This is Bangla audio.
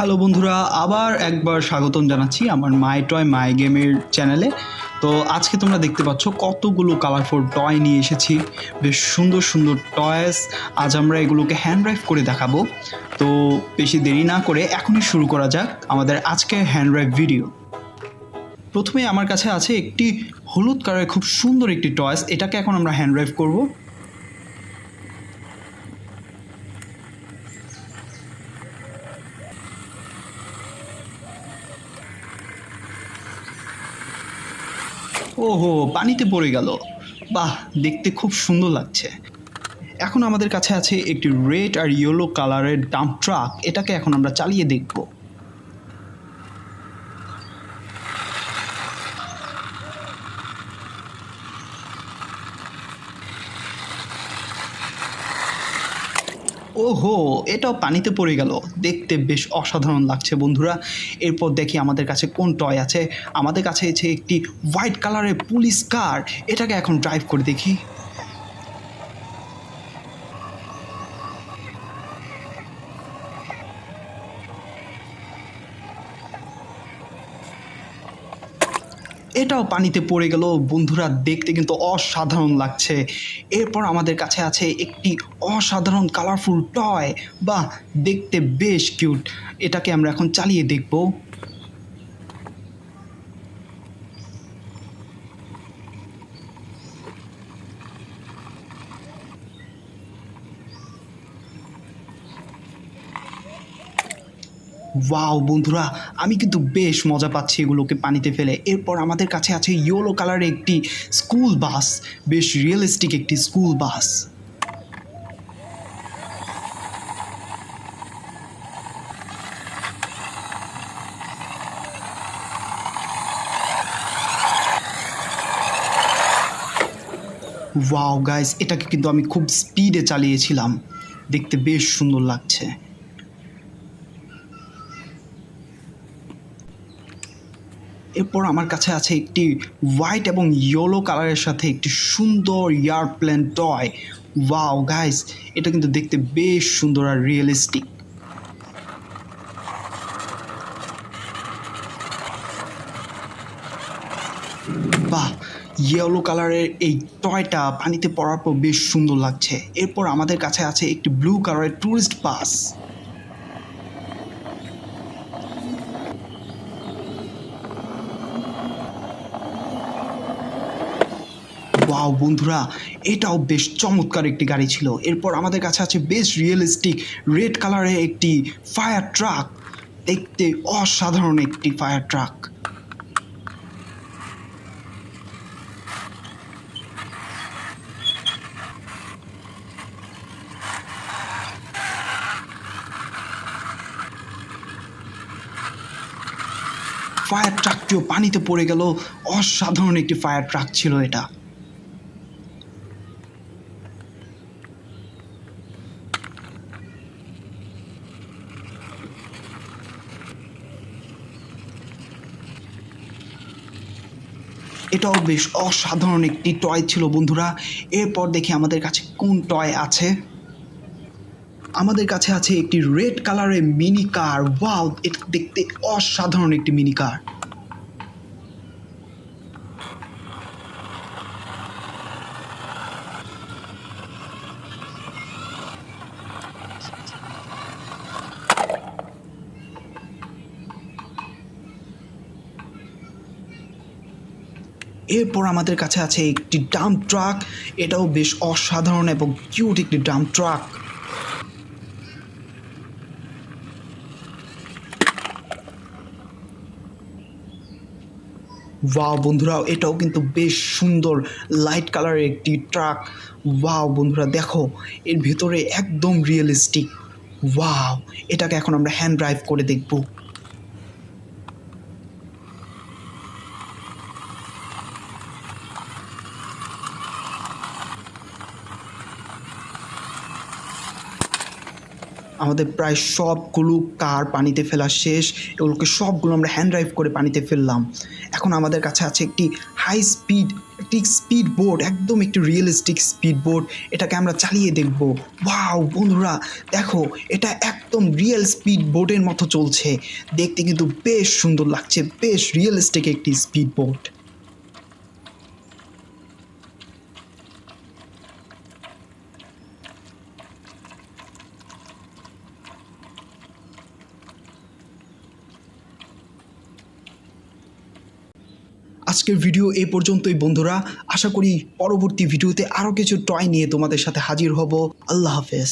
হ্যালো বন্ধুরা, আবার একবার স্বাগতম জানাচ্ছি আমার মাই টয় মাই গেমের চ্যানেলে। তো আজকে তোমরা দেখতে পাচ্ছ কতগুলো কালারফুল টয় নিয়ে এসেছি, বেশ সুন্দর সুন্দর টয়েস। আজ আমরা এগুলোকে হ্যান্ড ড্রাইভ করে দেখাবো। তো বেশি দেরি না করে এখনই শুরু করা যাক আমাদের আজকের হ্যান্ড ড্রাইভ ভিডিও। প্রথমে আমার কাছে আছে একটি হলুদ কালারের খুব সুন্দর একটি টয়েস, এটাকে এখন আমরা হ্যান্ড ড্রাইভ করবো। ওহো, পানিতে পড়ে গেল। বাহ, দেখতে খুব সুন্দর লাগছে। এখন আমাদের কাছে আছে একটি রেড আর ইয়েলো কালারের ডাম্প ট্রাক, এটাকে এখন আমরা চালিয়ে দেখব। ওহো, এটাও পানিতে পড়ে গেল। দেখতে বেশ অসাধারণ লাগছে বন্ধুরা। এরপর দেখি আমাদের কাছে কোন টয় আছে। আমাদের কাছে আছে একটি হোয়াইট কালারের পুলিশ কার, এটাকে এখন ড্রাইভ করে দেখি। এটাও পানিতে পড়ে গেল বন্ধুরা, দেখতে কিন্তু অসাধারণ লাগছে। এরপর আমাদের কাছে আছে একটি অসাধারণ কালারফুল টয়, বা দেখতে বেশ কিউট। এটাকে আমরা এখন চালিয়ে দেখব। ওয়াও বন্ধুরা, আমি কিন্তু বেশ মজা পাচ্ছি এগুলোকে পানিতে ফেলে। এরপর আমাদের কাছে আছে ইয়েলো কালারের একটি স্কুল বাস, বেশ রিয়েলিস্টিক একটি স্কুল বাস। ওয়াও গাইস, এটাকে কিন্তু আমি খুব স্পিডে চালিয়েছিলাম, দেখতে বেশ সুন্দর লাগছে। এরপর আমার কাছে আছে একটি হোয়াইট এবং ইয়েলো কালারের সাথে একটি সুন্দর এয়ারপ্লেন টয়। ওয়াও গাইস, এটা কিন্তু দেখতে বেশ সুন্দর আর রিয়েলিস্টিক। বাহ, ইয়েলো কালারের এই টয়টা পানিতে পড়ার পর বেশ সুন্দর লাগছে। এরপর আমাদের কাছে আছে একটি ব্লু কালারের ট্যুরিস্ট বাস। ওয়াও বন্ধুরা, এটাও বেশ চমৎকার একটি গাড়ি ছিল। এরপর আমাদের কাছে আছে বেশ রিয়েলিস্টিক রেড কালারের একটি ফায়ার ট্রাক, দেখতে অসাধারণ একটি ফায়ার ট্রাক। ফায়ার ট্রাকটিও পানিতে পড়ে গেল, অসাধারণ একটি ফায়ার ট্রাক ছিল এটা। এটাও বেশ অসাধারণ একটি টয় ছিল বন্ধুরা। এরপর দেখি আমাদের কাছে কোন টয় আছে। আমাদের কাছে আছে একটি রেড কালারের মিনি কার। ওয়াও, এটা দেখতে অসাধারণ একটি মিনি কার। এরপর আমাদের কাছে আছে একটি ডাম্প ট্রাক, এটাও বেশ অসাধারণ এবং কিউট একটি ডাম্প ট্রাক। ওয়াও বন্ধুরা, এটাও কিন্তু বেশ সুন্দর লাইট কালারের একটি ট্রাক। ওয়াও বন্ধুরা দেখো, এর ভিতরে একদম রিয়েলিস্টিক। ওয়াও, এটাকে এখন আমরা হ্যান্ড ড্রাইভ করে দেখব। আমাদের প্রায় সবগুলো কার পানিতে ফেলা শেষ। এগুলোকে সবগুলো আমরা হ্যান্ড ড্রাইভ করে পানিতে ফেললাম। এখন আমাদের কাছে আছে একটি একটি স্পিড বোট, একদম একটি রিয়েলিস্টিক স্পিড বোট। এটাকে আমরা চালিয়ে দেখব। ওয়াও বন্ধুরা, দেখো এটা একদম রিয়েল স্পিড বোটের মতো চলছে। দেখতে কিন্তু বেশ সুন্দর লাগছে, বেশ রিয়েলিস্টিক একটি স্পিড বোট। আজকের ভিডিও এই পর্যন্তই বন্ধুরা। আশা করি পরবর্তী ভিডিওতে আরও কিছু টয় নিয়ে তোমাদের সাথে হাজির হব। আল্লাহ হাফেজ।